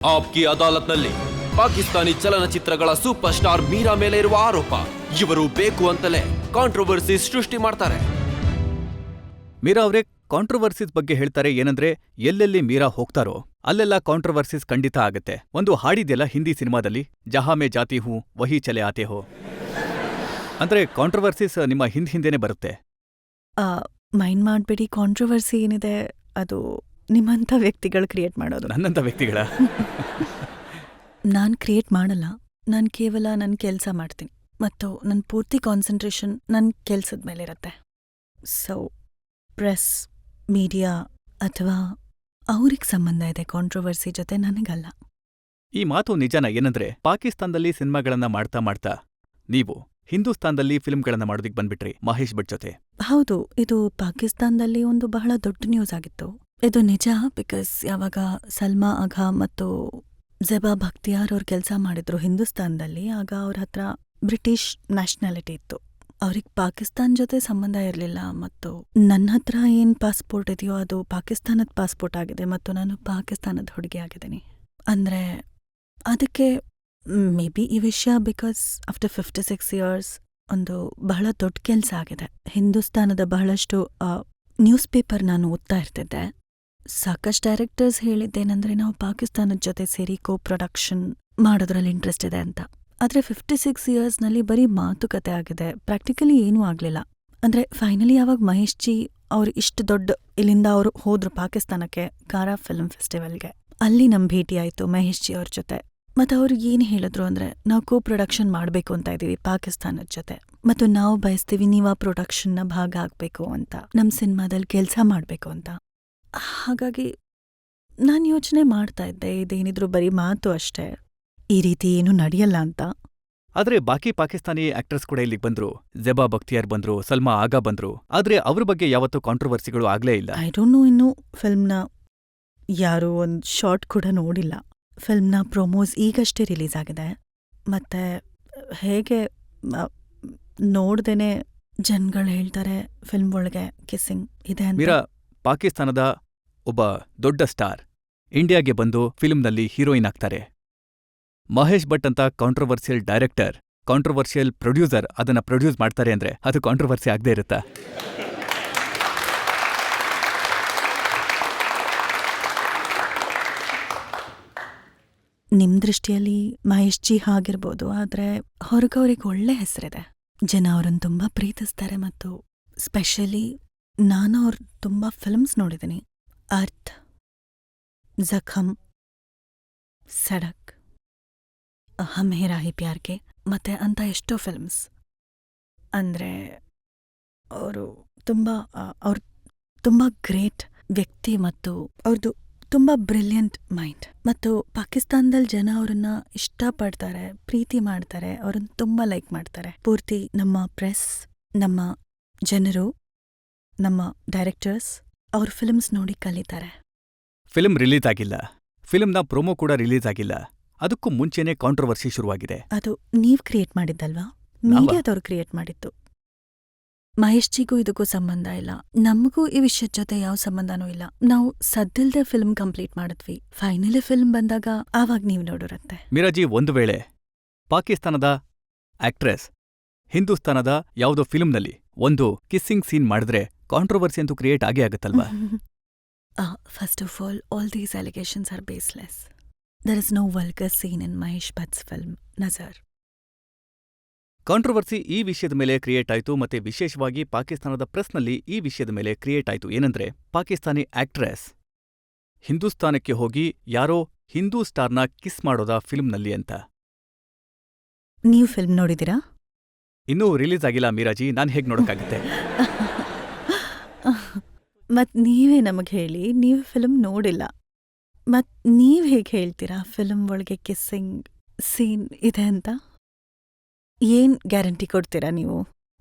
ಆಪ್ಕಿ ಅದಾಲತ್ನಲ್ಲಿ ಪಾಕಿಸ್ತಾನಿ ಚಲನಚಿತ್ರಗಳ super star Meera ಮೇಲೆ ಇರುವ ಆರೋಪ. ಇವರು ಬೇಕು ಅಂತಲೇ ಕಾಂಟ್ರವರ್ಸೀಸ್ ಸೃಷ್ಟಿ ಮಾಡ್ತಾರೆ. ಮೀರಾ ಅವರೇ, ಕಾಂಟ್ರವರ್ಸೀಸ್ ಬಗ್ಗೆ ಹೇಳ್ತಾರೆ. ಏನಂದ್ರೆ ಎಲ್ಲೆಲ್ಲಿ ಮೀರಾ ಹೋಗ್ತಾರೋ ಅಲ್ಲೆಲ್ಲ ಕಾಂಟ್ರವರ್ಸೀಸ್ ಖಂಡಿತ ಆಗತ್ತೆ. ಒಂದು ಹಾಡಿದೆಯಲ್ಲ ಹಿಂದಿ ಸಿನಿಮಾದಲ್ಲಿ, ಜಹಾ ಮೇ ಜಾತಿ ಹೂ ವಹಿ ಚಲೆ ಆತೆ ಹೋ. ಅಂದ್ರೆ ಕಾಂಟ್ರವರ್ಸೀಸ್ ನಿಮ್ಮ ಹಿಂದೆನೆ ಬರುತ್ತೆ. ಮೈಂಡ್ ಮಾಡ್ಬೇಡಿ, ಕಾಂಟ್ರವರ್ಸಿ ಏನಿದೆ ಅದು ನಿಮ್ಮಂಥ ವ್ಯಕ್ತಿಗಳು ಕ್ರಿಯೇಟ್ ಮಾಡೋದು. ನನ್ನಂಥ ವ್ಯಕ್ತಿಗಳ ನಾನು ಕ್ರಿಯೇಟ್ ಮಾಡಲ್ಲ. ನಾನು ಕೇವಲ ನನ್ನ ಕೆಲಸ ಮಾಡ್ತೀನಿ ಮತ್ತು ನನ್ನ ಪೂರ್ತಿ ಕಾನ್ಸಂಟ್ರೇಷನ್ ನನ್ನ ಕೆಲಸದ ಮೇಲಿರುತ್ತೆ. ಸೊ ಪ್ರೆಸ್, ಮೀಡಿಯಾ ಅಥವಾ ಅವ್ರಿಗೆ ಸಂಬಂಧ ಇದೆ ಕಾಂಟ್ರವರ್ಸಿ ಜೊತೆ, ನನಗಲ್ಲ. ಈ ಮಾತು ನಿಜಾನ? ಏನಂದ್ರೆ ಪಾಕಿಸ್ತಾನದಲ್ಲಿ ಸಿನಿಮಾಗಳನ್ನ ಮಾಡ್ತಾ ಮಾಡ್ತಾ ನೀವು ಹಿಂದೂಸ್ತಾನದಲ್ಲಿ ಫಿಲ್ಮ್ಗಳನ್ನ ಮಾಡೋದಿಕ್ ಬಂದ್ಬಿಟ್ರಿ ಮಹೇಶ್ ಭಟ್ ಜೊತೆ. ಹೌದು, ಇದು ಪಾಕಿಸ್ತಾನದಲ್ಲಿ ಒಂದು ಬಹಳ ದೊಡ್ಡ ನ್ಯೂಸ್ ಆಗಿತ್ತು. ಇದು ನಿಜ, ಬಿಕಾಸ್ ಯಾವಾಗ ಸಲ್ಮಾ ಅಘಾ ಮತ್ತು ಜೆಬಾ ಬಖ್ತಿಯಾರ್ ಅವ್ರು ಕೆಲಸ ಮಾಡಿದ್ರು ಹಿಂದೂಸ್ತಾನದಲ್ಲಿ, ಆಗ ಅವ್ರ ಹತ್ರ ಬ್ರಿಟಿಷ್ ನ್ಯಾಷನಾಲಿಟಿ ಇತ್ತು. ಅವ್ರಿಗೆ ಪಾಕಿಸ್ತಾನ್ ಜೊತೆ ಸಂಬಂಧ ಇರಲಿಲ್ಲ. ಮತ್ತು ನನ್ನ ಹತ್ರ ಏನ್ ಪಾಸ್ಪೋರ್ಟ್ ಇದೆಯೋ ಅದು ಪಾಕಿಸ್ತಾನದ ಪಾಸ್ಪೋರ್ಟ್ ಆಗಿದೆ ಮತ್ತು ನಾನು ಪಾಕಿಸ್ತಾನದ ಹುಡುಗಿ ಆಗಿದ್ದೀನಿ. ಅಂದ್ರೆ ಅದಕ್ಕೆ ಮೇ ಬಿ ಈ ವಿಷಯ ಬಿಕಾಸ್ ಆಫ್ಟರ್ 56 ಇಯರ್ಸ್ ಒಂದು ಬಹಳ ದೊಡ್ಡ ಕೆಲಸ ಆಗಿದೆ. ಹಿಂದೂಸ್ತಾನದ ಬಹಳಷ್ಟು ನ್ಯೂಸ್ ಪೇಪರ್ ನಾನು ಓದ್ತಾ ಇರ್ತಿದ್ದೆ. ಸಾಕಷ್ಟು ಡೈರೆಕ್ಟರ್ಸ್ ಹೇಳಿದ್ದೇನೆಂದ್ರೆ ನಾವು ಪಾಕಿಸ್ತಾನದ ಜೊತೆ ಸೇರಿ ಕೋ ಪ್ರೊಡಕ್ಷನ್ ಮಾಡೋದ್ರಲ್ಲಿ ಇಂಟ್ರೆಸ್ಟ್ ಇದೆ ಅಂತ. ಆದ್ರೆ 56 ಇಯರ್ಸ್ನಲ್ಲಿ ಬರೀ ಮಾತುಕತೆ ಆಗಿದೆ, ಪ್ರಾಕ್ಟಿಕಲಿ ಏನೂ ಆಗ್ಲಿಲ್ಲ. ಅಂದ್ರೆ ಫೈನಲಿ ಯಾವಾಗ ಮಹೇಶ್ ಜಿ ಅವ್ರು ಇಷ್ಟು ದೊಡ್ಡ ಇಲ್ಲಿಂದ ಅವರು ಹೋದ್ರು ಪಾಕಿಸ್ತಾನಕ್ಕೆ ಕಾರಾ ಫಿಲ್ಮ್ ಫೆಸ್ಟಿವಲ್ಗೆ, ಅಲ್ಲಿ ನಮ್ ಭೇಟಿ ಆಯ್ತು ಮಹೇಶ್ ಜಿ ಅವ್ರ ಜೊತೆ. ಮತ್ತು ಅವ್ರು ಏನು ಹೇಳಿದ್ರು ಅಂದ್ರೆ ನಾವು ಕೋ ಪ್ರೊಡಕ್ಷನ್ ಮಾಡಬೇಕು ಅಂತ ಇದ್ದೀವಿ ಪಾಕಿಸ್ತಾನದ ಜೊತೆ, ಮತ್ತು ನಾವು ಬಯಸ್ತೀವಿ ನೀವು ಆ ಪ್ರೊಡಕ್ಷನ್ನ ಭಾಗ ಆಗ್ಬೇಕು ಅಂತ, ನಮ್ಮ ಸಿನಿಮಾದಲ್ಲಿ ಕೆಲಸ ಮಾಡಬೇಕು ಅಂತ. ಹಾಗಾಗಿ ನಾನು ಯೋಚನೆ ಮಾಡ್ತಾ ಇದ್ದೆ, ಇದೇನಿದ್ರು ಬರೀ ಮಾತು ಅಷ್ಟೇ, ಈ ರೀತಿ ಏನೂ ನಡೆಯಲ್ಲ ಅಂತ. ಆದ್ರೆ ಬಾಕಿ ಪಾಕಿಸ್ತಾನಿ ಆಕ್ಟರ್ಸ್ ಕೂಡ ಇಲ್ಲಿಗೆ ಬಂದ್ರು. ಜೆಬಾ ಬಖ್ತಿಯಾರ್ ಬಂದ್ರು, ಸಲ್ಮಾ ಆಗಾ ಬಂದ್ರು. ಆದ್ರೆ ಅವ್ರ ಬಗ್ಗೆ ಯಾವತ್ತೂ ಕಾಂಟ್ರವರ್ಸಿಗಳು ಆಗ್ಲೇ ಇಲ್ಲ. ಐ ಡೋಂಟ್ ನೋ, ಇನ್ನೂ ಫಿಲ್ಮ್ನ ಯಾರೂ ಒಂದು ಶಾರ್ಟ್ ಕೂಡ ನೋಡಿಲ್ಲ. ಫಿಲ್ಮ್ನ ಪ್ರೊಮೋಸ್ ಈಗಷ್ಟೇ ರಿಲೀಸ್ ಆಗಿದೆ. ಮತ್ತೆ ಹೇಗೆ ನೋಡ್ದೇನೆ ಜನಗಳು ಹೇಳ್ತಾರೆ ಫಿಲ್ಮ್ ಒಳಗೆ ಕಿಸ್ಸಿಂಗ್ ಇದೆ ಅಂತ. ಮೀರಾ ಪಾಕಿಸ್ತಾನದ ಒಬ್ಬ ದೊಡ್ಡ ಸ್ಟಾರ್ ಇಂಡಿಯಾಗೆ ಬಂದು ಫಿಲ್ಮ್ನಲ್ಲಿ ಹೀರೋಯಿನ್ ಆಗ್ತಾರೆ. ಮಹೇಶ್ ಭಟ್ ಅಂತ ಕಾಂಟ್ರವರ್ಸಿಯಲ್ ಡೈರೆಕ್ಟರ್, ಕಾಂಟ್ರವರ್ಸಿಯಲ್ ಪ್ರೊಡ್ಯೂಸರ್ ಅದನ್ನ ಪ್ರೊಡ್ಯೂಸ್ ಮಾಡ್ತಾರೆ ಅಂದ್ರೆ ಅದು ಕಾಂಟ್ರವರ್ಸಿ ಆಗದೆ ಇರುತ್ತಾ? ನಿಮ್ ದೃಷ್ಟಿಯಲ್ಲಿ ಮಹೇಶ್ ಜಿ ಹಾಗಿರ್ಬೋದು, ಆದ್ರೆ ಹೊರಗವ್ರಿಗೆ ಒಳ್ಳೆ ಹೆಸರಿದೆ. ಜನ ಅವ್ರನ್ನ ತುಂಬಾ ಪ್ರೀತಿಸ್ತಾರೆ. ಮತ್ತು ಸ್ಪೆಷಲಿ ನಾನು ಅವ್ರ ತುಂಬಾ ಫಿಲ್ಮ್ಸ್ ನೋಡಿದ್ದೀನಿ. ಅರ್ಥ್, ಜಖಮ್, ಸಡಕ್, ಹಮ್ ಹೇರಾ ಹಿ ಪ್ಯಾರ್ ಕೆ ಮತ್ತೆ ಅಂತ ಎಷ್ಟೋ ಫಿಲ್ಮ್ಸ್. ಅಂದ್ರೆ ಅವರು ತುಂಬಾ ಗ್ರೇಟ್ ವ್ಯಕ್ತಿ ಮತ್ತು ಅವ್ರದ್ದು ತುಂಬಾ ಬ್ರಿಲಿಯಂಟ್ ಮೈಂಡ್. ಮತ್ತು ಪಾಕಿಸ್ತಾನದಲ್ಲಿ ಜನ ಅವ್ರನ್ನ ಇಷ್ಟಪಡ್ತಾರೆ, ಪ್ರೀತಿ ಮಾಡ್ತಾರೆ, ಅವ್ರನ್ನ ತುಂಬಾ ಲೈಕ್ ಮಾಡ್ತಾರೆ. ಪೂರ್ತಿ ನಮ್ಮ ಪ್ರೆಸ್, ನಮ್ಮ ಜನರು, ನಮ್ಮ ಡೈರೆಕ್ಟರ್ಸ್ ಅವ್ರ ಫಿಲ್ಮ್ಸ್ ನೋಡಿ ಕಲಿತಾರೆ. ಫಿಲ್ಮ್ ರಿಲೀಸ್ ಆಗಿಲ್ಲ, ಫಿಲ್ಮ್ನ ಪ್ರೊಮೋ ಕೂಡ ರಿಲೀಸ್ ಆಗಿಲ್ಲ, ಅದಕ್ಕೂ ಮುಂಚೆನೇ ಕಾಂಟ್ರವರ್ಸಿ ಶುರುವಾಗಿದೆ. ಅದು ನೀವ್ ಕ್ರಿಯೇಟ್ ಮಾಡಿದ್ದಲ್ವಾ? ಮೀಡಿಯಾದವ್ರು ಕ್ರಿಯೇಟ್ ಮಾಡಿದ್ದು. ಮಹೇಶ್ ಜಿಗೂ ಇದಕ್ಕೂ ಸಂಬಂಧ ಇಲ್ಲ, ನಮಗೂ ಈ ವಿಷಯದ ಜೊತೆ ಯಾವ ಸಂಬಂಧನೂ ಇಲ್ಲ. ನಾವು ಸದ್ದಿಲ್ದೆ ಫಿಲ್ಮ್ ಕಂಪ್ಲೀಟ್ ಮಾಡಿದ್ವಿ. ಫೈನಲಿ ಫಿಲ್ಮ್ ಬಂದಾಗ ಆವಾಗ ನೀವು ನೋಡಿರತ್ತೆ. ಮೀರಾಜಿ, ಒಂದು ವೇಳೆ ಪಾಕಿಸ್ತಾನದ ಆಕ್ಟ್ರೆಸ್ ಹಿಂದೂಸ್ತಾನದ ಯಾವುದೋ ಫಿಲ್ಮ್ನಲ್ಲಿ ಒಂದು ಕಿಸ್ಸಿಂಗ್ ಸೀನ್ ಮಾಡಿದ್ರೆ ಕಾಂಟ್ರವರ್ಸಿ ಅಂತೂ ಕ್ರಿಯೇಟ್ ಆಗೇ ಆಗತ್ತಲ್ವಾ? First of all these allegations are baseless. There is no vulgar scene in Mahesh Bhatt's film Nazar. Controversy ಈ ವಿಷಯದ ಮೇಲೆ ಕ್ರಿಯೇಟ್ ಆಯ್ತು, ಮತ್ತೆ ವಿಶೇಷವಾಗಿ ಪಾಕಿಸ್ತಾನದ ಪ್ರೆಸ್ನಲ್ಲಿ ಈ ವಿಷಯದ ಮೇಲೆ ಕ್ರಿಯೇಟ್ ಆಯ್ತು. ಏನಂದ್ರೆ ಪಾಕಿಸ್ತಾನಿ ಆಕ್ಟ್ರೆಸ್ ಹಿಂದೂಸ್ತಾನಕ್ಕೆ ಹೋಗಿ ಯಾರೋ ಹಿಂದೂ ಸ್ಟಾರ್ನ ಕಿಸ್ ಮಾಡೋದ ಫಿಲ್ಮ್ನಲ್ಲಿ ಅಂತ. ನೀವು ಫಿಲ್ಮ್ ನೋಡಿದಿರಾ? ಇನ್ನೂ ರಿಲೀಸ್ ಆಗಿಲ್ಲ ಮೀರಾಜಿ, ನಾನ್ ಹೇಗ್ ನೋಡಕ್ಕಾಗತ್ತೆ? ಮತ್ ನೀವೇ ನಮಗ್ ಹೇಳಿ, ನೀವು ಫಿಲ್ಮ್ ನೋಡಿಲ್ಲ, ಮತ್ ನೀವ್ ಹೇಗ್ ಹೇಳ್ತೀರಾ ಫಿಲ್ಮ್ ಒಳಗೆ ಕಿಸ್ಸಿಂಗ್ ಸೀನ್ ಇದೆ ಅಂತ? ಏನ್ ಗ್ಯಾರಂಟಿ ಕೊಡ್ತೀರಾ ನೀವು?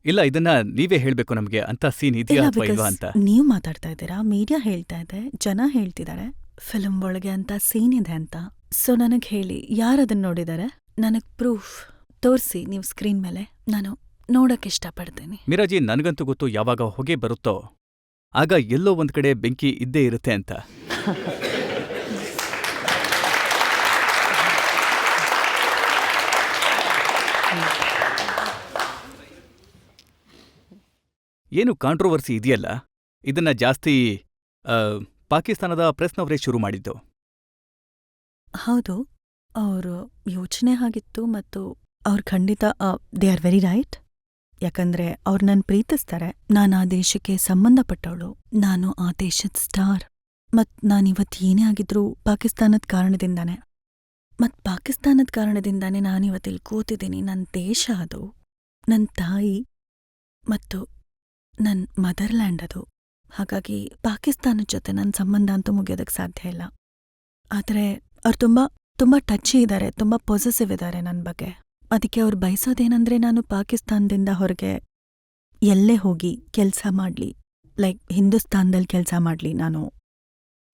ಇಲ್ಲ, ಇದನ್ನ ನೀವೇ ಹೇಳ್ಬೇಕು ನಮ್ಗೆ, ಅಂತ ಸೀನ್ ಇದೆಯಾ ಅಥವಾ ಇಲ್ವಾ ಅಂತ. ನೀವ್ ಮಾತಾಡ್ತಾ ಇದ್ದೀರಾ, ಮೀಡಿಯಾ ಹೇಳ್ತಾ ಇದೆ, ಜನ ಹೇಳ್ತಿದ್ದಾರೆ ಫಿಲ್ಮ್ ಒಳಗೆ ಅಂತ ಸೀನ್ ಇದೆ ಅಂತ. ಸೊ ನನಗ್ ಹೇಳಿ, ಯಾರದನ್ನ ನೋಡಿದಾರೆ? ನನಗ್ ಪ್ರೂಫ್ ತೋರ್ಸಿ ನೀವು ಸ್ಕ್ರೀನ್ ಮೇಲೆ, ನಾನು ನೋಡಕ್ ಇಷ್ಟಪಡ್ತೀನಿ. ಮೀರಾಜಿ, ನನಗಂತೂ ಗೊತ್ತು, ಯಾವಾಗ ಹೊಗೆ ಬರುತ್ತೋ ಆಗ ಎಲ್ಲೋ ಒಂದ್ ಕಡೆ ಬೆಂಕಿ ಇದ್ದೇ ಇರುತ್ತೆ ಅಂತ. ಏನು ಕಾಂಟ್ರವರ್ಸಿ ಇದೆಯಲ್ಲ, ಇದನ್ನ ಜಾಸ್ತಿ ಆ, ಪಾಕಿಸ್ತಾನದ ಪ್ರೆಸ್ನವರೇ ಶುರು ಮಾಡಿದ್ದು. ಹೌದು, ಅವ್ರ ಯೋಚನೆ ಹಾಗಿತ್ತು ಮತ್ತು ಅವ್ರು ಖಂಡಿತ ದೇ ಆರ್ ವೆರಿ ರೈಟ್. ಯಾಕಂದ್ರೆ ಅವ್ರು ನನ್ ಪ್ರೀತಿಸ್ತಾರೆ. ನಾನು ಆ ದೇಶಕ್ಕೆ ಸಂಬಂಧಪಟ್ಟವಳು, ನಾನು ಆ ದೇಶದ ಸ್ಟಾರ್. ಮತ್ ನಾನಿವತ್ತು ಏನೇ ಆಗಿದ್ರೂ ಪಾಕಿಸ್ತಾನದ ಕಾರಣದಿಂದಾನೆ. ಮತ್ ಪಾಕಿಸ್ತಾನದ ಕಾರಣದಿಂದಾನೆ ನಾನಿವತ್ತಿಲ್ಲಿ ಕೂತಿದ್ದೀನಿ. ನನ್ನ ದೇಶ ಅದು, ನನ್ನ ತಾಯಿ ಮತ್ತು ನನ್ನ ಮದರ್ಲ್ಯಾಂಡ್ ಅದು. ಹಾಗಾಗಿ ಪಾಕಿಸ್ತಾನದ ಜೊತೆ ನನ್ನ ಸಂಬಂಧ ಅಂತೂ ಮುಗಿಯೋದಕ್ಕೆ ಸಾಧ್ಯ ಇಲ್ಲ. ಆದರೆ ಅವ್ರು ತುಂಬಾ ಟಚ್ಚಿ ಇದ್ದಾರೆ, ತುಂಬಾ ಪೊಸೆಸಿವ್ ಇದ್ದಾರೆ ನನ್ನ ಬಗ್ಗೆ. ಅದಕ್ಕೆ ಅವ್ರು ಬಯಸೋದೇನಂದ್ರೆ ನಾನು ಪಾಕಿಸ್ತಾನದಿಂದ ಹೊರಗೆ ಎಲ್ಲೇ ಹೋಗಿ ಕೆಲಸ ಮಾಡಲಿ, ಲೈಕ್ ಹಿಂದೂಸ್ತಾನದಲ್ಲಿ ಕೆಲಸ ಮಾಡಲಿ, ನಾನು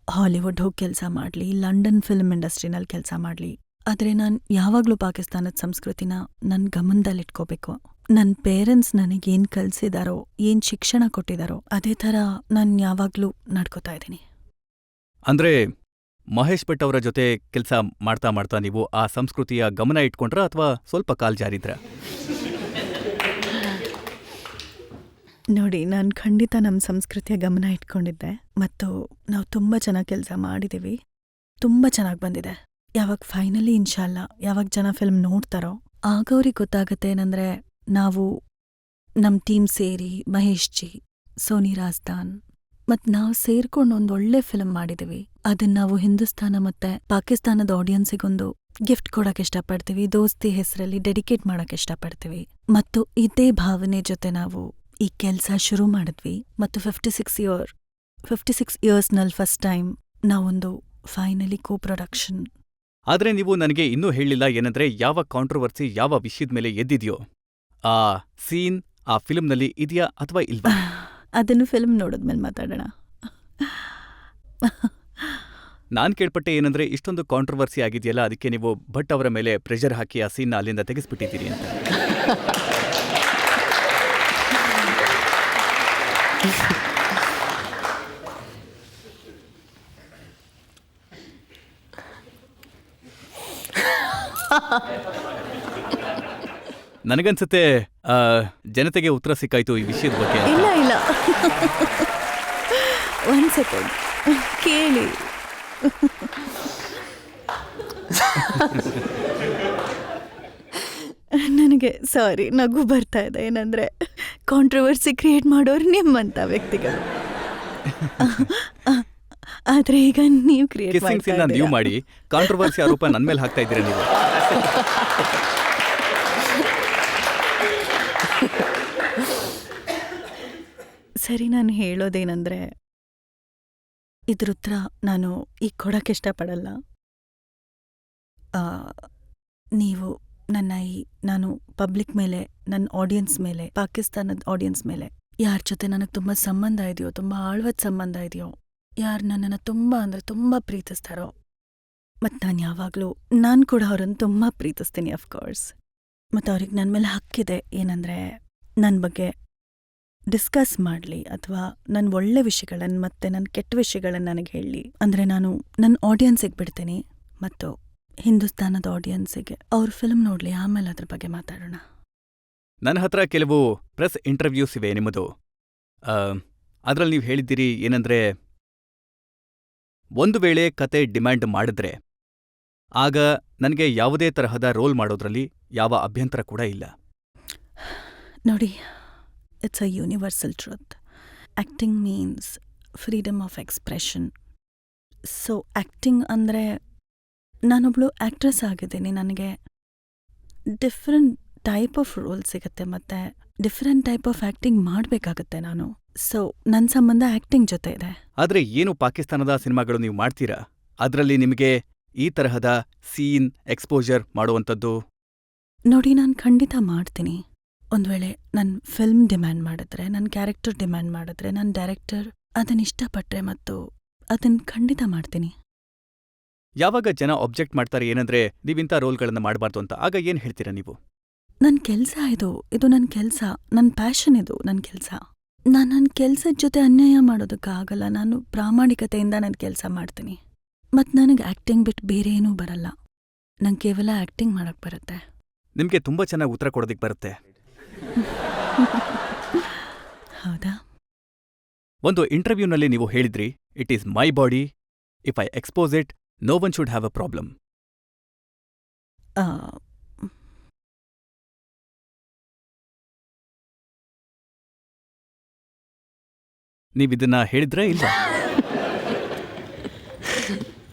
ಹಾಲಿವುಡ್ ಹೋಗಿ ಕೆಲಸ ಮಾಡಲಿ, ಲಂಡನ್ ಫಿಲ್ಮ್ ಇಂಡಸ್ಟ್ರಿನಲ್ಲಿ ಕೆಲಸ ಮಾಡಲಿ. ಆದರೆ ನಾನು ಯಾವಾಗಲೂ ಪಾಕಿಸ್ತಾನದ ಸಂಸ್ಕೃತಿನ ನನ್ನ ಗಮನದಲ್ಲಿಟ್ಕೋಬೇಕು. ನನ್ನ ಪೇರೆಂಟ್ಸ್ ನನಗೇನು ಕಲಿಸಿದಾರೋ, ಏನು ಶಿಕ್ಷಣ ಕೊಟ್ಟಿದಾರೋ ಅದೇ ಥರ ನಾನು ಯಾವಾಗಲೂ ನಡ್ಕೋತಾ ಇದ್ದೀನಿ. ಅಂದ್ರೆ ಮಹೇಶ್ ಭಟ್ ಅವರ ಜೊತೆ ಕೆಲಸ ಮಾಡ್ತಾ ಮಾಡ್ತಾ ನೀವು ಆ ಸಂಸ್ಕೃತಿಯ ಗಮನ ಇಟ್ಕೊಂಡ್ರ ಅಥವಾ ಸ್ವಲ್ಪ ಕಾಲ್ ಜಾರಿದ್ರ? ನೋಡಿ, ನಾನು ಖಂಡಿತ ನಮ್ಮ ಸಂಸ್ಕೃತಿಯ ಗಮನ ಇಟ್ಕೊಂಡಿದ್ದೆ ಮತ್ತು ನಾವು ತುಂಬ ಚೆನ್ನಾಗಿ ಕೆಲಸ ಮಾಡಿದ್ದೀವಿ. ತುಂಬ ಚೆನ್ನಾಗಿ ಬಂದಿದೆ. ಯಾವಾಗ ಫೈನಲಿ ಇನ್ಶಾಲ್ಲ ಯಾವಾಗ ಜನ ಫಿಲ್ಮ್ ನೋಡ್ತಾರೋ ಆಗ ಅವ್ರಿಗೆ ಗೊತ್ತಾಗತ್ತೆ ಏನಂದ್ರೆ ನಾವು ನಮ್ಮ ಟೀಮ್ ಸೇರಿ ಮಹೇಶ್ ಜಿ, ಸೋನಿ ರಾಜ್ದಾನ್ ಮತ್ ನಾವು ಸೇರ್ಕೊಂಡು ಒಂದೊಳ್ಳೆ ಫಿಲ್ಮ್ ಮಾಡಿದೀವಿ. ಅದನ್ನ ನಾವು ಹಿಂದೂಸ್ತಾನ ಮತ್ತೆ ಪಾಕಿಸ್ತಾನದ ಆಡಿಯನ್ಸಿಗೊಂದು ಗಿಫ್ಟ್ ಕೊಡಕ್ ಇಷ್ಟಪಡ್ತೀವಿ, ದೋಸ್ತಿ ಹೆಸರಲ್ಲಿ ಡೆಡಿಕೇಟ್ ಮಾಡಕ್ ಇಷ್ಟಪಡ್ತೀವಿ. ಮತ್ತು ಇದೇ ಭಾವನೆ ಜೊತೆ ನಾವು ಈ ಕೆಲ್ಸ ಶುರು ಮಾಡಿದ್ವಿ. ಮತ್ತು 56 ಇಯರ್ಸ್ನಲ್ಲಿ ಫಸ್ಟ್ ಟೈಮ್ ನಾವೊಂದು ಫೈನಲಿ ಕೋ ಪ್ರೊಡಕ್ಷನ್. ಆದ್ರೆ ನೀವು ನನಗೆ ಇನ್ನೂ ಹೇಳಿಲ್ಲ ಏನಂದ್ರೆ ಯಾವ ಕಾಂಟ್ರವರ್ಸಿ ಯಾವ ವಿಷಯದ ಮೇಲೆ ಎದ್ದಿದ್ಯೋ ಆ ಸೀನ್ ಆ ಫಿಲ್ಮ್ನಲ್ಲಿ ಇದೆಯಾ ಅಥವಾ ಇಲ್ವಾ? ಅದನ್ನು ಫಿಲ್ಮ್ ನೋಡಿದ್ಮೇಲೆ ಮಾತಾಡೋಣ. ನಾನ್ ಕೇಳ್ಪಟ್ಟೆ ಏನಂದ್ರೆ ಇಷ್ಟೊಂದು ಕಾಂಟ್ರವರ್ಸಿ ಆಗಿದೆಯಲ್ಲ, ಅದಕ್ಕೆ ನೀವು ಭಟ್ ಅವರ ಮೇಲೆ ಪ್ರೆಷರ್ ಹಾಕಿ ಆ ಸೀನ್ನ ಅಲ್ಲಿಂದ ತೆಗೆಸ್ಬಿಟ್ಟಿದ್ದೀರಿ ಅಂತ. ನನಗನ್ಸುತ್ತೆ ಜನತೆಗೆ ಉತ್ತರ ಸಿಕ್ಕಾಯ್ತು ಈ ವಿಷಯದ ಬಗ್ಗೆ. ಇಲ್ಲ ಒಂದ್ ಸೆಕೆಂಡ್ ಕೇಳಿ. ನನಗೆ ಸಾರಿ, ನಗು ಬರ್ತಾ ಇದೆ. ಏನಂದ್ರೆ ಕಾಂಟ್ರವರ್ಸಿ ಕ್ರಿಯೇಟ್ ಮಾಡೋರು ನಿಮ್ಮಂತ ವ್ಯಕ್ತಿಗಳು. ಆದ್ರೆ ಈಗ ನೀವು ಕ್ರಿಯೇಟ್ ನೀವು ಮಾಡಿ ಕಾಂಟ್ರವರ್ಸಿ ಆರೋಪ ನನ್ ಮೇಲೆ ಹಾಕ್ತಾ ಇದ್ದೀರಾ ನೀವು. ಸರಿ, ನಾನು ಹೇಳೋದೇನಂದ್ರೆ ಇದ್ರ ಉತ್ತರ ನಾನು ಈಗ ಕೊಡಕ್ಕೆ ಇಷ್ಟಪಡಲ್ಲ. ನೀವು ನಾನು ಪಬ್ಲಿಕ್ ಮೇಲೆ, ನನ್ನ ಆಡಿಯನ್ಸ್ ಮೇಲೆ, ಪಾಕಿಸ್ತಾನದ ಆಡಿಯನ್ಸ್ ಮೇಲೆ ಯಾರ ಜೊತೆ ನನಗೆ ತುಂಬ ಸಂಬಂಧ ಇದೆಯೋ, ತುಂಬ ಆಳ್ವದ ಸಂಬಂಧ ಇದೆಯೋ, ಯಾರು ನನ್ನನ್ನು ತುಂಬ ಅಂದರೆ ತುಂಬ ಪ್ರೀತಿಸ್ತಾರೋ, ಮತ್ತು ನಾನು ಕೂಡ ಅವ್ರನ್ನ ತುಂಬ ಪ್ರೀತಿಸ್ತೀನಿ ಅಫ್ಕೋರ್ಸ್. ಮತ್ತು ಅವ್ರಿಗೆ ನನ್ನ ಮೇಲೆ ಹಕ್ಕಿದೆ ಏನಂದರೆ ನನ್ನ ಬಗ್ಗೆ ಡಿಸ್ಕಸ್ ಮಾಡಲಿ ಅಥವಾ ನನ್ನ ಒಳ್ಳೆ ವಿಷಯಗಳನ್ನು ಮತ್ತು ನನ್ನ ಕೆಟ್ಟ ವಿಷಯಗಳನ್ನು ನನಗೆ ಹೇಳಲಿ. ಅಂದರೆ ನಾನು ನನ್ನ ಆಡಿಯನ್ಸಿಗೆ ಬಿಡ್ತೀನಿ ಮತ್ತು ಹಿಂದೂಸ್ತಾನದ ಆಡಿಯನ್ಸಿಗೆ ಅವ್ರ ಫಿಲ್ಮ್ ನೋಡಲಿ, ಆಮೇಲೆ ಅದ್ರ ಬಗ್ಗೆ ಮಾತಾಡೋಣ. ನನ್ನ ಹತ್ರ ಕೆಲವು ಪ್ರೆಸ್ ಇಂಟರ್ವ್ಯೂಸ್ ಇವೆ ನಿಮ್ಮದು. ಅದರಲ್ಲಿ ನೀವು ಹೇಳಿದ್ದೀರಿ ಏನಂದ್ರೆ, ಒಂದು ವೇಳೆ ಕತೆ ಡಿಮ್ಯಾಂಡ್ ಮಾಡಿದ್ರೆ ಆಗ ನನಗೆ ಯಾವುದೇ ತರಹದ ರೋಲ್ ಮಾಡೋದ್ರಲ್ಲಿ ಯಾವ ಅಭ್ಯಂತರ ಕೂಡ ಇಲ್ಲ. ನೋಡಿ, it's a universal truth. Acting means freedom of expression. So acting ಅಂದರೆ ನಾನೊಬ್ಳು ಆ್ಯಕ್ಟ್ರೆಸ್ ಆಗಿದ್ದೀನಿ. ನನಗೆ ಡಿಫ್ರೆಂಟ್ ಟೈಪ್ ಆಫ್ ರೋಲ್ ಸಿಗುತ್ತೆ ಮತ್ತು ಡಿಫ್ರೆಂಟ್ ಟೈಪ್ ಆಫ್ ಆ್ಯಕ್ಟಿಂಗ್ ಮಾಡಬೇಕಾಗತ್ತೆ ನಾನು. ಸೊ ನನ್ನ ಸಂಬಂಧ ಆ್ಯಕ್ಟಿಂಗ್ ಜೊತೆ ಇದೆ. ಆದರೆ ಏನು ಪಾಕಿಸ್ತಾನದ ಸಿನಿಮಾಗಳು ನೀವು ಮಾಡ್ತೀರಾ, ಅದರಲ್ಲಿ ನಿಮಗೆ ಈ ತರಹದ ಸೀನ್ ಎಕ್ಸ್ಪೋಜರ್ ಮಾಡುವಂಥದ್ದು? ನೋಡಿ, ನಾನು ಖಂಡಿತ ಮಾಡ್ತೀನಿ. ಒಂದು ವೇಳೆ ನನ್ನ ಫಿಲ್ಮ್ ಡಿಮ್ಯಾಂಡ್ ಮಾಡಿದ್ರೆ, ನನ್ನ ಕ್ಯಾರೆಕ್ಟರ್ ಡಿಮ್ಯಾಂಡ್ ಮಾಡಿದ್ರೆ, ನನ್ನ ಡೈರೆಕ್ಟರ್ ಅದನ್ನ ಇಷ್ಟಪಟ್ಟರೆ ಮತ್ತು ಅದನ್ನ ಖಂಡಿತ ಮಾಡ್ತೀನಿ. ಯಾವಾಗ ಜನ ಆಬ್ಜೆಕ್ಟ್ ಮಾಡ್ತಾರೆ ಏನಂದ್ರೆ ನೀವಿಂಥ ರೋಲ್ಗಳನ್ನ ಮಾಡಬಾರ್ದು ಅಂತ, ಆಗ ಏನ್ ಹೇಳ್ತೀರಾ ನೀವು? ನನ್ನ ಕೆಲಸ ಇದು ನನ್ನ ಕೆಲಸ, ನನ್ನ ಪ್ಯಾಷನ್, ಇದು ನನ್ನ ಕೆಲಸ. ನಾನು ನನ್ನ ಕೆಲಸದ ಜೊತೆ ಅನ್ಯಾಯ ಮಾಡೋದಕ್ಕಾಗಲ್ಲ. ನಾನು ಪ್ರಾಮಾಣಿಕತೆಯಿಂದ ನನ್ನ ಕೆಲಸ ಮಾಡ್ತೀನಿ. ಮತ್ತು ನನಗೆ ಆ್ಯಕ್ಟಿಂಗ್ ಬಿಟ್ಟು ಬೇರೆ ಏನೂ ಬರಲ್ಲ. ನಂಗೆ ಕೇವಲ ಆ್ಯಕ್ಟಿಂಗ್ ಮಾಡಕ್ಕೆ ಬರುತ್ತೆ. ನಿಮಗೆ ತುಂಬ ಚೆನ್ನಾಗಿ ಉತ್ತರ ಕೊಡೋದಕ್ಕೆ ಬರುತ್ತೆ. ಹೌದಾ? ಒಂದು ಇಂಟರ್ವ್ಯೂನಲ್ಲಿ ನೀವು ಹೇಳಿದ್ರಿ, it is my body, if I expose it, no one should have a problem. ಆ, ನೀವಿದನ್ನ ಹೇಳಿದ್ರೆ ಇಲ್ಲ?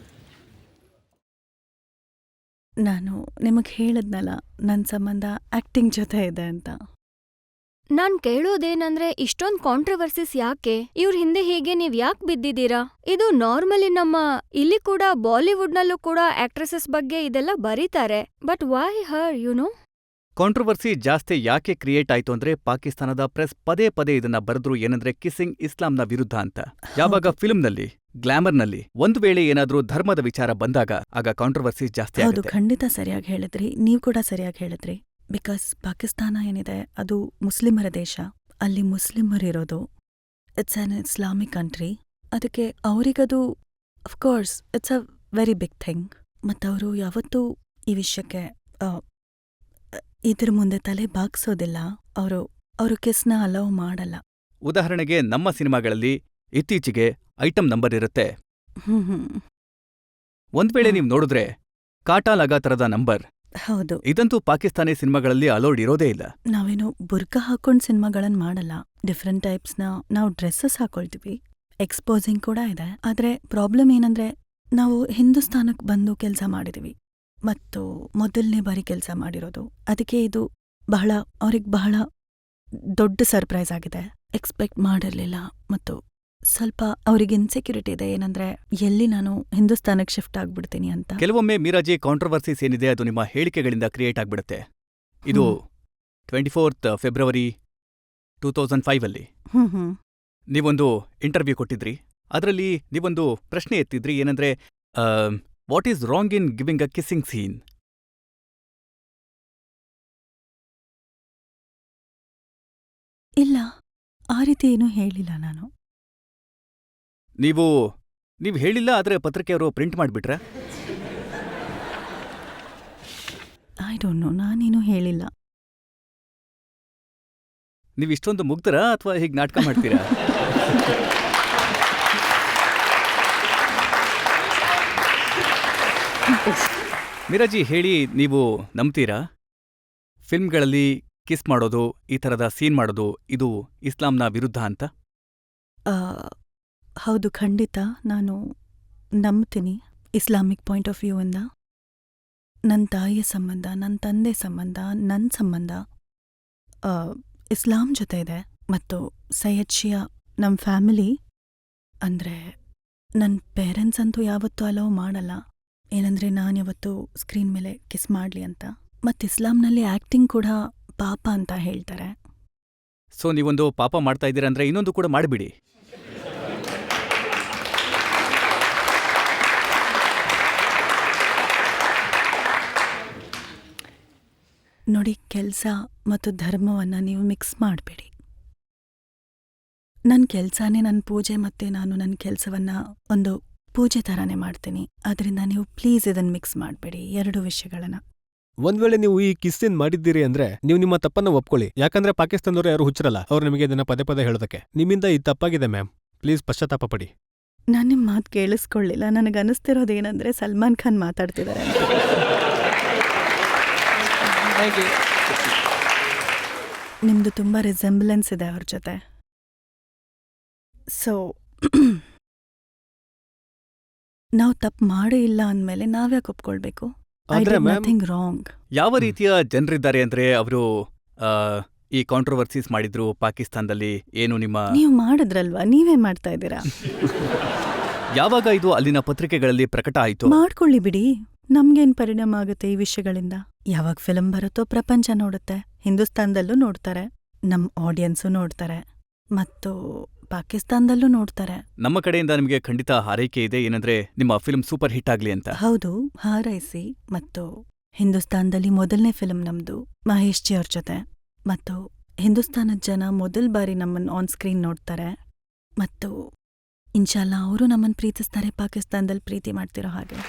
ನಾನು ನಿಮಗೆ ಹೇಳಿದ್ನಲ್ಲ, ನನ್ನ ಸಂಬಂಧ ಆಕ್ಟಿಂಗ್ ಜೊತೆ ಇದೆ ಅಂತ. ನಾನ್ ಕೇಳೋದೇನಂದ್ರೆ ಇಷ್ಟೊಂದ್ ಕಾಂಟ್ರವರ್ಸಿಸ್ ಯಾಕೆ? ಇವ್ರ ಹಿಂದೆ ಹೀಗೆ ನೀವ್ ಯಾಕ್ ಬಿದ್ದಿದ್ದೀರಾ? ಇದು ನಾರ್ಮಲಿ ಇಲ್ಲಿ ಕೂಡ ಬಾಲಿವುಡ್ನಲ್ಲೂ ಕೂಡ ಆಕ್ಟ್ರೆಸಸ್ ಬಗ್ಗೆ ಇದೆಲ್ಲ ಬರೀತಾರೆ. But why her no? Controversy ಜಾಸ್ತಿ ಯಾಕೆ ಕ್ರಿಯೇಟ್ ಆಯ್ತು ಅಂದ್ರೆ ಪಾಕಿಸ್ತಾನದ ಪ್ರೆಸ್ ಪದೇ ಪದೇ ಇದನ್ನ ಬರೆದ್ರು, ಏನಂದ್ರೆ ಕಿಸ್ಸಿಂಗ್ ಇಸ್ಲಾಂನ ವಿರುದ್ಧ ಅಂತ. ಯಾವಾಗ ಫಿಲ್ಮ್ನಲ್ಲಿ, ಗ್ಲಾಮರ್ನಲ್ಲಿ ಒಂದು ವೇಳೆ ಏನಾದ್ರೂ ಧರ್ಮದ ವಿಚಾರ ಬಂದಾಗ ಆಗ ಕಾಂಟ್ರವರ್ಸಿ ಜಾಸ್ತಿ ಹೌದು, ಆಗುತ್ತೆ. ಖಂಡಿತ ಸರಿಯಾಗಿ ಹೇಳಿದ್ರಿ. ನೀವು ಕೂಡ ಸರಿಯಾಗಿ ಹೇಳಿದ್ರಿ. ಬಿಕಾಸ್ ಪಾಕಿಸ್ತಾನ ಏನಿದೆ ಅದು ಮುಸ್ಲಿಮರ ದೇಶ. ಅಲ್ಲಿ ಮುಸ್ಲಿಮರಿರೋದು, ಇಟ್ಸ್ ಆನ್ ಇಸ್ಲಾಮಿಕ್ ಕಂಟ್ರಿ. ಅದಕ್ಕೆ ಅವರಿಗದು of course it's a very big thing. ಮತ್ತವರು ಯಾವತ್ತೂ ಈ ವಿಷಯಕ್ಕೆ ಇದ್ರ ಮುಂದೆ ತಲೆ ಬಾಗ್ಸೋದಿಲ್ಲ. ಅವರು ಕಿಸ್ನ ಅಲೌ ಮಾಡಲ್ಲ. ಉದಾಹರಣೆಗೆ ನಮ್ಮ ಸಿನಿಮಾಗಳಲ್ಲಿ ಇತ್ತೀಚೆಗೆ ಐಟಂ ನಂಬರ್ ಇರುತ್ತೆ. ಒಂದ್ ವೇಳೆ ನೀವ್ ನೋಡಿದ್ರೆ ಕಾಟಾ ಲಗಾ ತರದ ನಂಬರ್, ಹೌದು. ಇದಂತೂ ಪಾಕಿಸ್ತಾನಿ ಸಿನಿಮಾಗಳಲ್ಲಿ ಅಲೋಡ್ ಇರೋದೇ ಇಲ್ಲ. ನಾವೇನು ಬುರ್ಕಾ ಹಾಕೊಂಡ್ ಸಿನಿಮಾಗಳನ್ನ ಮಾಡಲ್ಲ. ಡಿಫ್ರೆಂಟ್ ಟೈಪ್ಸ್ನ ನಾವು ಡ್ರೆಸ್ಸಸ್ ಹಾಕೊಳ್ತೀವಿ. ಎಕ್ಸ್ಪೋಸಿಂಗ್ ಕೂಡ ಇದೆ. ಆದ್ರೆ ಪ್ರಾಬ್ಲಮ್ ಏನಂದ್ರೆ ನಾವು ಹಿಂದೂಸ್ತಾನಕ್ಕೆ ಬಂದು ಕೆಲಸ ಮಾಡಿದೀವಿ ಮತ್ತು ಮೊದಲನೇ ಬಾರಿ ಕೆಲಸ ಮಾಡಿರೋದು. ಅದಕ್ಕೆ ಇದು ಅವ್ರಿಗೆ ಬಹಳ ದೊಡ್ಡ ಸರ್ಪ್ರೈಸ್ ಆಗಿದೆ. ಎಕ್ಸ್ಪೆಕ್ಟ್ ಮಾಡಿರ್ಲಿಲ್ಲ. ಮತ್ತು ಸ್ವಲ್ಪ ಅವ್ರಿಗೆ ಇನ್ಸೆಕ್ಯೂರಿಟಿ ಇದೆ, ಏನಂದ್ರೆ ಎಲ್ಲಿ ನಾನು ಹಿಂದೂಸ್ತಾನಕ್ಕೆ ಶಿಫ್ಟ್ ಆಗ್ಬಿಡ್ತೀನಿ ಅಂತ. ಕೆಲವೊಮ್ಮೆ ಮೀರಾಜಿ, ಕಾಂಟ್ರವರ್ಸೀಸ್ ಏನಿದೆ ಅದು ನಿಮ್ಮ ಹೇಳಿಕೆಗಳಿಂದ ಕ್ರಿಯೇಟ್ ಆಗ್ಬಿಡುತ್ತೆ. ಇದು 24th ಫೆಬ್ರವರಿ 2005 ಅಲ್ಲಿ ನೀವೊಂದು ಇಂಟರ್ವ್ಯೂ ಕೊಟ್ಟಿದ್ರಿ. ಅದರಲ್ಲಿ ನೀವೊಂದು ಪ್ರಶ್ನೆ ಎತ್ತಿದ್ರಿ, ಏನಂದ್ರೆ what is wrong in giving a kissing scene? ಇಲ್ಲ, ಆ ರೀತಿ ಏನೂ ಹೇಳಿಲ್ಲ ನಾನು. ನೀವು ಹೇಳಿಲ್ಲ, ಆದ್ರೆ ಪತ್ರಿಕೆಯವರು ಪ್ರಿಂಟ್ ಮಾಡ್ಬಿಟ್ರ? ಐ ಡೋಂಟ್ ನೋ, ನಾನೇನು ಹೇಳಿಲ್ಲ. ನೀವಿಷ್ಟೊಂದು ಮುಗ್ಧರಾ ಅಥವಾ ಹೀಗೆ ನಾಟಕ ಮಾಡ್ತೀರಾ? ಮೀರಾಜಿ, ಹೇಳಿ, ನೀವು ನಂಬ್ತೀರಾ ಫಿಲ್ಮ್ಗಳಲ್ಲಿ ಕಿಸ್ ಮಾಡೋದು, ಈ ಥರದ ಸೀನ್ ಮಾಡೋದು ಇದು ಇಸ್ಲಾಂನ ವಿರುದ್ಧ ಅಂತ? ಹೌದು, ಖಂಡಿತ ನಾನು ನಂಬ್ತೀನಿ. ಇಸ್ಲಾಮಿಕ್ ಪಾಯಿಂಟ್ ಆಫ್ ವ್ಯೂ ಇಂದ ನನ್ನ ತಾಯಿಯ ಸಂಬಂಧ, ನನ್ನ ತಂದೆ ಸಂಬಂಧ, ನನ್ನ ಸಂಬಂಧ ಇಸ್ಲಾಂ ಜೊತೆ ಇದೆ. ಮತ್ತು ಸೈಯದ್ ಶಿಯಾ ನಮ್ಮ ಫ್ಯಾಮಿಲಿ ಅಂದರೆ ನನ್ನ ಪೇರೆಂಟ್ಸ್ ಅಂತೂ ಯಾವತ್ತೂ ಅಲೌ ಮಾಡಲ್ಲ, ಏನಂದರೆ ನಾನು ಯಾವತ್ತೂ ಸ್ಕ್ರೀನ್ ಮೇಲೆ ಕಿಸ್ ಮಾಡಲಿ ಅಂತ. ಮತ್ತು ಇಸ್ಲಾಂನಲ್ಲಿ ಆ್ಯಕ್ಟಿಂಗ್ ಕೂಡ ಪಾಪ ಅಂತ ಹೇಳ್ತಾರೆ. ಸೊ ನೀವೊಂದು ಪಾಪ ಮಾಡ್ತಾ ಇದ್ದೀರಾ ಅಂದರೆ ಇನ್ನೊಂದು ಕೂಡ ಮಾಡಿಬಿಡಿ. ನೋಡಿ, ಕೆಲಸ ಮತ್ತು ಧರ್ಮವನ್ನು ನೀವು ಮಿಕ್ಸ್ ಮಾಡಬೇಡಿ. ನನ್ನ ಕೆಲಸನೇ ನನ್ನ ಪೂಜೆ, ಮತ್ತು ನಾನು ನನ್ನ ಕೆಲಸವನ್ನು ಒಂದು ಪೂಜೆ ಥರನೇ ಮಾಡ್ತೀನಿ. ಅದರಿಂದ ನೀವು ಪ್ಲೀಸ್ ಇದನ್ನು ಮಿಕ್ಸ್ ಮಾಡಬೇಡಿ, ಎರಡು ವಿಷಯಗಳನ್ನು. ಒಂದ್ ವೇಳೆ ನೀವು ಈ ಕಿಸ್ಸಿನ್ ಮಾಡಿದ್ದೀರಿ ಅಂದ್ರೆ ನೀವು ನಿಮ್ಮ ತಪ್ಪನ್ನ ಒಪ್ಕೊಳ್ಳಿ. ಯಾಕಂದ್ರೆ ಪಾಕಿಸ್ತಾನದವರು ಯಾರು ಹುಚ್ಚರಲ್ಲ, ಅವ್ರು ನಿಮಗೆ ಇದನ್ನ ಪದೇ ಪದೇ ಹೇಳೋದಕ್ಕೆ. ನಿಮ್ಮಿಂದ ಇದು ತಪ್ಪಾಗಿದೆ ಮ್ಯಾಮ್, ಪ್ಲೀಸ್ ಪಶ್ಚಾತ್ತಾಪ ಪಡಿ. ನಾನು ನಿಮ್ಮ ಮಾತು ಕೇಳಿಸ್ಕೊಳ್ಳಿಲ್ಲ. ನನಗನ್ನಿಸ್ತಿರೋದೇನೆಂದರೆ ಸಲ್ಮಾನ್ ಖಾನ್ ಮಾತಾಡ್ತಿದ್ದಾರೆ. ನಿಮ್ದು ತುಂಬ ರಿಸೆಂಬ್ಲೆನ್ಸ್ ಇದೆ ಅವ್ರ ಜೊತೆ. ಸೊ ನಾವು ತಪ್ಪು ಮಾಡೇ ಇಲ್ಲ ಅಂದಮೇಲೆ ನಾವ್ಯಾಕೆ ಒಪ್ಕೊಳ್ಬೇಕು? Nothing wrong. ಯಾವ ರೀತಿಯ ಜನರಿದ್ದಾರೆ ಅಂದ್ರೆ ಅವರು ಈ ಕಾಂಟ್ರವರ್ಸೀಸ್ ಮಾಡಿದ್ರು ಪಾಕಿಸ್ತಾನದಲ್ಲಿ? ಏನು ನಿಮ್ಮ ನೀವು ಮಾಡಿದ್ರಲ್ವಾ, ನೀವೇ ಮಾಡ್ತಾ ಇದ್ದೀರಾ. ಯಾವಾಗ ಇದು ಅಲ್ಲಿನ ಪತ್ರಿಕೆಗಳಲ್ಲಿ ಪ್ರಕಟ ಆಯಿತು? ಮಾಡ್ಕೊಳ್ಳಿ ಬಿಡಿ, ನಮ್ಗೇನ್ ಪರಿಣಾಮ ಆಗುತ್ತೆ ಈ ವಿಷಯಗಳಿಂದ? ಯಾವಾಗ ಫಿಲ್ಮ್ ಬರುತ್ತೋ ಪ್ರಪಂಚ ನೋಡುತ್ತೆ. ಹಿಂದೂಸ್ತಾನದಲ್ಲೂ ನೋಡ್ತಾರೆ, ನಮ್ಮ ಆಡಿಯನ್ಸು ನೋಡ್ತಾರೆ, ಮತ್ತು ಪಾಕಿಸ್ತಾನದಲ್ಲೂ ನೋಡ್ತಾರೆ. ನಮ್ಮ ಕಡೆಯಿಂದ ನಿಮಗೆ ಖಂಡಿತ ಹಾರೈಕೆ ಇದೆ, ಏನಂದ್ರೆ ನಿಮ್ಮ ಫಿಲ್ಮ್ ಸೂಪರ್ ಹಿಟ್ ಆಗ್ಲಿ ಅಂತ. ಹೌದು, ಹಾರೈಸಿ. ಮತ್ತು ಹಿಂದೂಸ್ತಾನದಲ್ಲಿ ಮೊದಲನೇ ಫಿಲ್ಮ್ ನಮ್ದು ಮಹೇಶ್ ಜಿ ಅವ್ರ ಜೊತೆ. ಮತ್ತು ಹಿಂದೂಸ್ತಾನದ ಜನ ಮೊದಲ ಬಾರಿ ನಮ್ಮನ್ನು ಆನ್ ಸ್ಕ್ರೀನ್ ನೋಡ್ತಾರೆ. ಮತ್ತು ಇನ್ಶಾಲ್ಲ ಅವರು ನಮ್ಮನ್ನು ಪ್ರೀತಿಸ್ತಾರೆ, ಪಾಕಿಸ್ತಾನದಲ್ಲಿ ಪ್ರೀತಿ ಮಾಡ್ತಿರೋ ಹಾಗೆ.